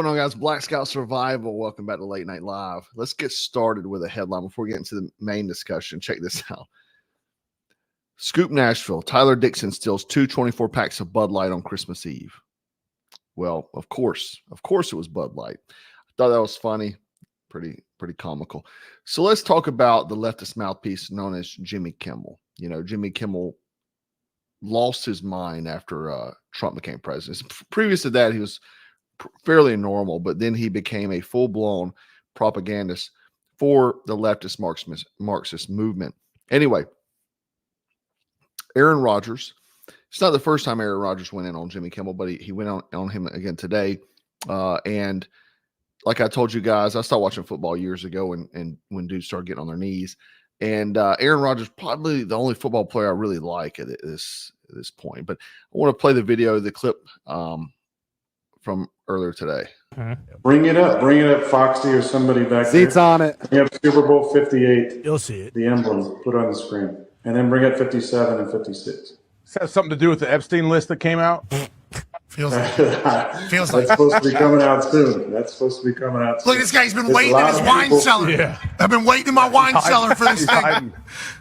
going on, guys? Black Scout Survival. Welcome back to Late Night Live. Let's get started with a headline before we get into the main discussion. Check this out. Scoop Nashville. Tyler Dixon steals 2 24-packs of Bud Light on Christmas Eve. Well, of course it was Bud Light. I thought that was funny. Pretty comical. So let's talk about the leftist mouthpiece known as Jimmy Kimmel. You know, Jimmy Kimmel lost his mind after Trump became president. Previous to that, he was fairly normal, but then he became a full-blown propagandist for the leftist Marxist movement. Anyway, Aaron Rodgers. It's not the first time Aaron Rodgers went in on Jimmy Kimmel, but he went on him again today. And like I told you guys, I started watching football years ago and when dudes started getting on their knees. And Aaron Rodgers, probably the only football player I really like at this point. But I want to play the clip from earlier today. Bring it up, Foxy or somebody back there. Seats on it. Bring up Super Bowl 58. You'll see it. The emblem, put it on the screen. And then bring up 57 and 56. Does that have something to do with the Epstein list that came out? Feels like That's supposed to be coming out soon. Look, this guy's been waiting in his wine cellar. Yeah. I've been waiting in my wine cellar for this thing.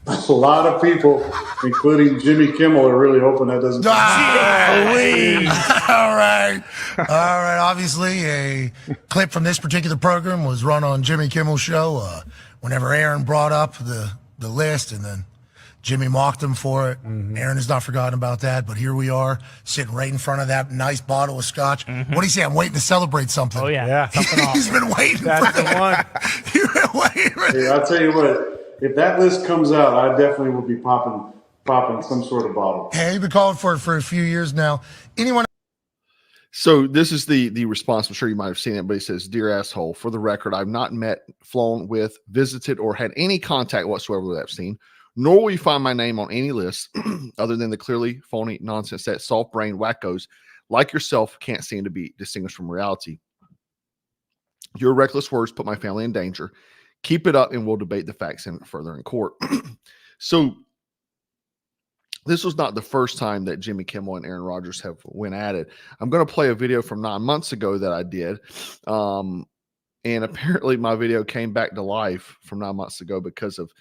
A lot of people, including Jimmy Kimmel, are really hoping that doesn't. All right. Obviously, a clip from this particular program was run on Jimmy Kimmel's show whenever Aaron brought up the list, and then Jimmy mocked him for it. Aaron has not forgotten about that, but here we are sitting right in front of that nice bottle of scotch. What do you say? I'm waiting to celebrate something. Oh, yeah. He's been waiting. That's for the one. He's been waiting. Hey, I'll tell you what, if that list comes out, I definitely will be popping some sort of bottle. Hey, you've been calling for it for a few years now. Anyone? So this is the response. I'm sure you might have seen it, but he says, "Dear asshole, for the record, I've not met, flown with, visited, or had any contact whatsoever with Epstein. Nor will you find my name on any list other than the clearly phony nonsense that soft-brained wackos like yourself can't seem to be distinguished from reality. Your reckless words put my family in danger. Keep it up and we'll debate the facts further in court." So this was not the first time that Jimmy Kimmel and Aaron Rodgers have went at it. I'm going to play a video from 9 months ago that I did. And apparently my video came back to life from 9 months ago because of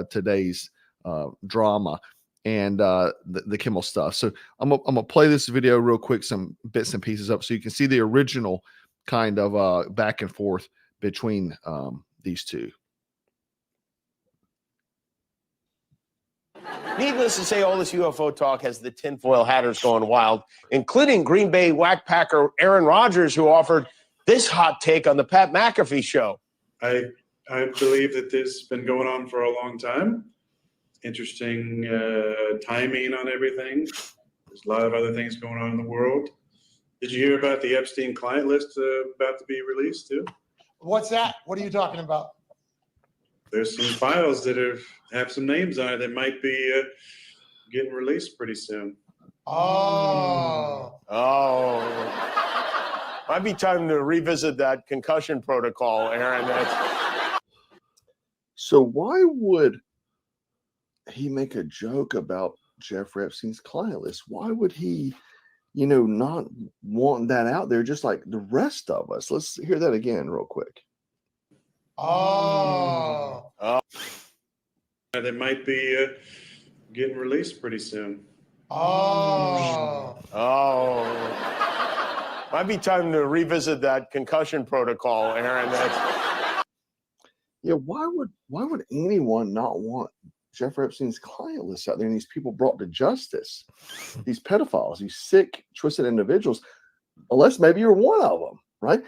today's drama and the Kimmel stuff. So I'm gonna play this video real quick, some bits and pieces up so you can see the original kind of back and forth between these two. Needless to say, all this UFO talk has the tinfoil hatters going wild, including Green Bay whackpacker Aaron Rodgers, who offered this hot take on the Pat McAfee show. I believe that this has been going on for a long time. Interesting timing on everything. There's a lot of other things going on in the world. Did you hear about the Epstein client list about to be released too? What's that? What are you talking about? There's some files that have some names on it that might be getting released pretty soon. Oh. Might be time to revisit that concussion protocol, Aaron. So why would he make a joke about Jeffrey Epstein's client list? Why would he, not want that out there just like the rest of us? Let's hear that again real quick. That might be getting released pretty soon. Might be time to revisit that concussion protocol, Aaron. Yeah, why would anyone not want Jeffrey Epstein's client list out there and these people brought to justice? These pedophiles, these sick, twisted individuals, unless maybe you're one of them, right?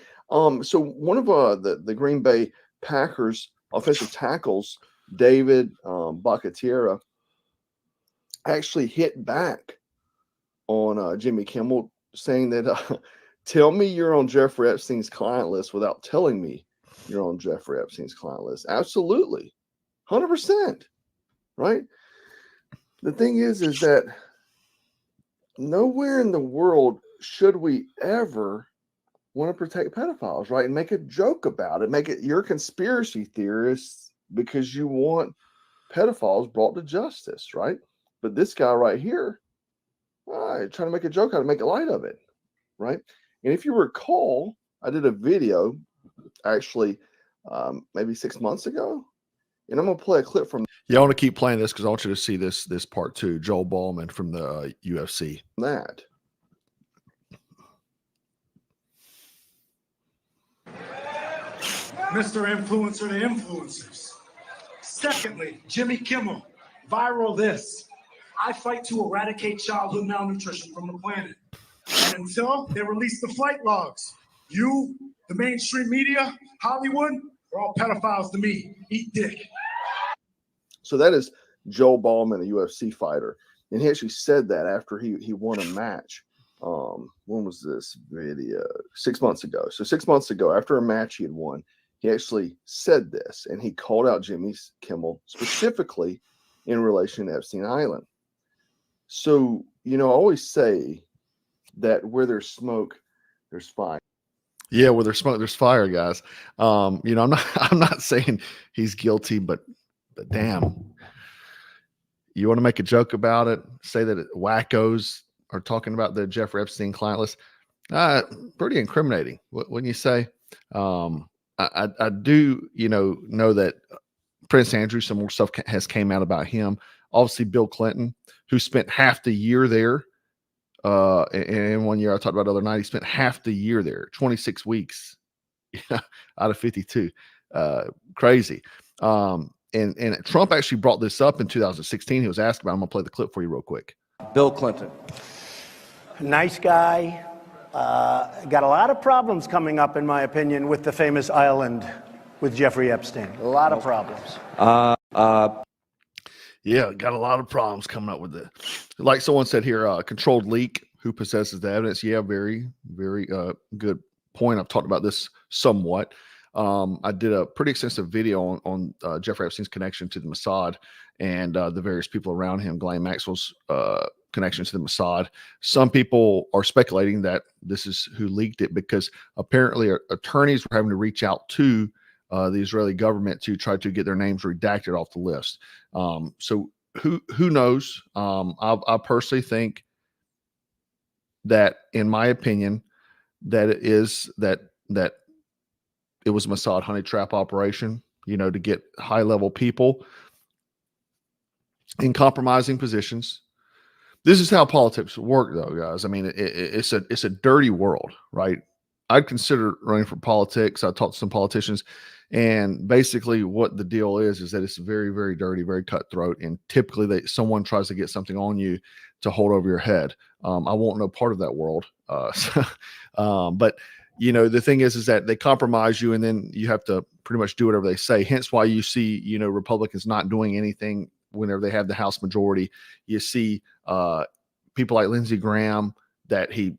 So one of the Green Bay Packers offensive tackles, David Bacatiera, actually hit back on Jimmy Kimmel, saying that tell me you're on Jeffrey Epstein's client list without telling me you're on Jeffrey Epstein's client list. Absolutely. 100%. Right? The thing is that nowhere in the world should we ever want to protect pedophiles, right? And make a joke about it. Make it you're conspiracy theorists because you want pedophiles brought to justice, right? But this guy right here, trying to make a joke out of it, make a light of it, right? And if you recall, I did a video actually maybe 6 months ago, and I'm gonna play a clip from. Yeah, I want to keep playing this because I want you to see this part too. Joel Ballman from the UFC. That. Mr. Influencer to influencers. Secondly, Jimmy Kimmel, viral this. I fight to eradicate childhood malnutrition from the planet. And until they release the flight logs, you, the mainstream media, Hollywood, are all pedophiles to me. Eat dick. So that is Joel Ballman, a UFC fighter. And he actually said that after he won a match. When was this video? 6 months ago. So 6 months ago, after a match he had won, he actually said this, and he called out Jimmy Kimmel specifically in relation to Epstein Island. So, you know, I always say that where there's smoke, there's fire. Yeah, where there's smoke, there's fire, guys. You know, I'm not saying he's guilty, but damn, you want to make a joke about it, say that wackos are talking about the Jeffrey Epstein client list. Pretty incriminating, wouldn't you say? I do, you know that Prince Andrew, some more stuff has came out about him. Obviously, Bill Clinton, who spent half the year there. In 1 year, I talked about the other night, he spent half the year there, 26 weeks out of 52. Crazy. And Trump actually brought this up in 2016. He was asked about it. I'm going to play the clip for you real quick. Bill Clinton. Nice guy. Got a lot of problems coming up, in my opinion, with the famous island with Jeffrey Epstein. A lot of problems. Yeah, got a lot of problems coming up with it. Like someone said here, controlled leak, who possesses the evidence? Yeah, very, very good point. I've talked about this somewhat. I did a pretty extensive video on Jeffrey Epstein's connection to the Mossad and the various people around him, Ghislaine Maxwell's connection to the Mossad. Some people are speculating that this is who leaked it because apparently attorneys were having to reach out to the Israeli government to try to get their names redacted off the list. So who knows? I personally think that, in my opinion, that it is that it was a Mossad honey trap operation, you know, to get high level people in compromising positions. This is how politics work, though, guys. I mean, it's a dirty world, right? I'd consider running for politics. I talked to some politicians, and basically what the deal is that it's very, very dirty, very cutthroat, and typically someone tries to get something on you to hold over your head. I want no part of that world. But you know, the thing is that they compromise you, and then you have to pretty much do whatever they say. Hence why you see, you know, Republicans not doing anything whenever they have the House majority. You see people like Lindsey Graham, that he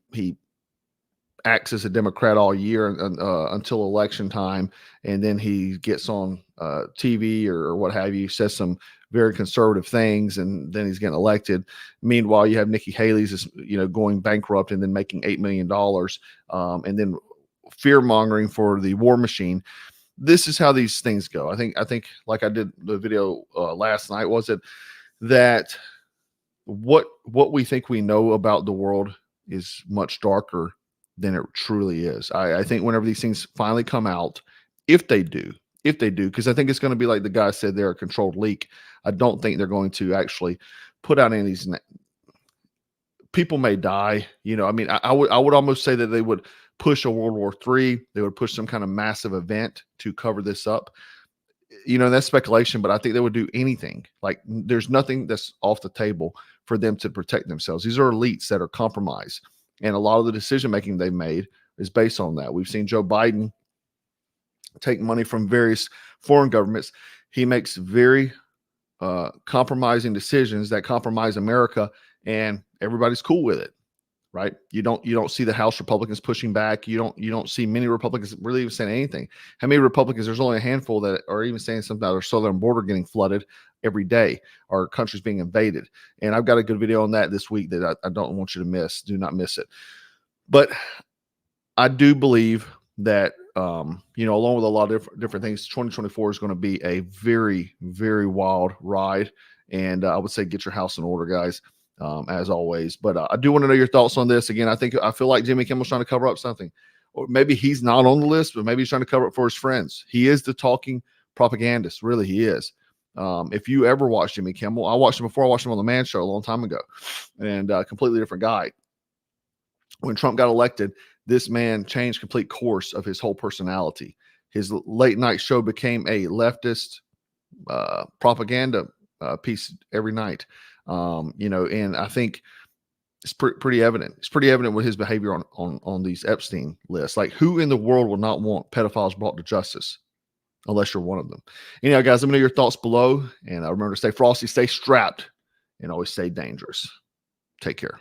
acts as a Democrat all year until election time, and then he gets on TV or what have you, says some very conservative things, and then he's getting elected. Meanwhile, you have Nikki Haley's, you know, going bankrupt and then making $8 million, and then fear mongering for the war machine. This is how these things go. I think like I did the video last night, was it that what we think we know about the world is much darker than it truly is. I think whenever these things finally come out, if they do, because I think it's going to be like the guy said, they're a controlled leak. I don't think they're going to actually put out any of these. People may die. You know, I mean, I would almost say that they would push a World War III. They would push some kind of massive event to cover this up. You know, that's speculation, but I think they would do anything. Like, there's nothing that's off the table for them to protect themselves. These are elites that are compromised. And a lot of the decision-making they've made is based on that. We've seen Joe Biden take money from various foreign governments. He makes very compromising decisions that compromise America, and everybody's cool with it, right? You don't see the House Republicans pushing back. You don't see many Republicans really even saying anything. How many Republicans? There's only a handful that are even saying something about our southern border getting flooded every day, our country's being invaded. And I've got a good video on that this week that I don't want you to miss. Do not miss it. But I do believe that, you know, along with a lot of different things, 2024 is going to be a very, very wild ride. And I would say get your house in order, guys, as always. But I do want to know your thoughts on this. Again, I feel like Jimmy Kimmel's trying to cover up something, or maybe he's not on the list, but maybe he's trying to cover it for his friends. He is the talking propagandist. Really, he is. If you ever watch Jimmy Kimmel, I watched him before. I watched him on the Man Show a long time ago, and a completely different guy. When Trump got elected, this man changed complete course of his whole personality. His late night show became a leftist propaganda piece every night. And I think it's pretty evident. It's pretty evident with his behavior on these Epstein lists. Like, who in the world would not want pedophiles brought to justice? Unless you're one of them. Anyhow, guys, let me know your thoughts below. And remember to stay frosty, stay strapped, and always stay dangerous. Take care.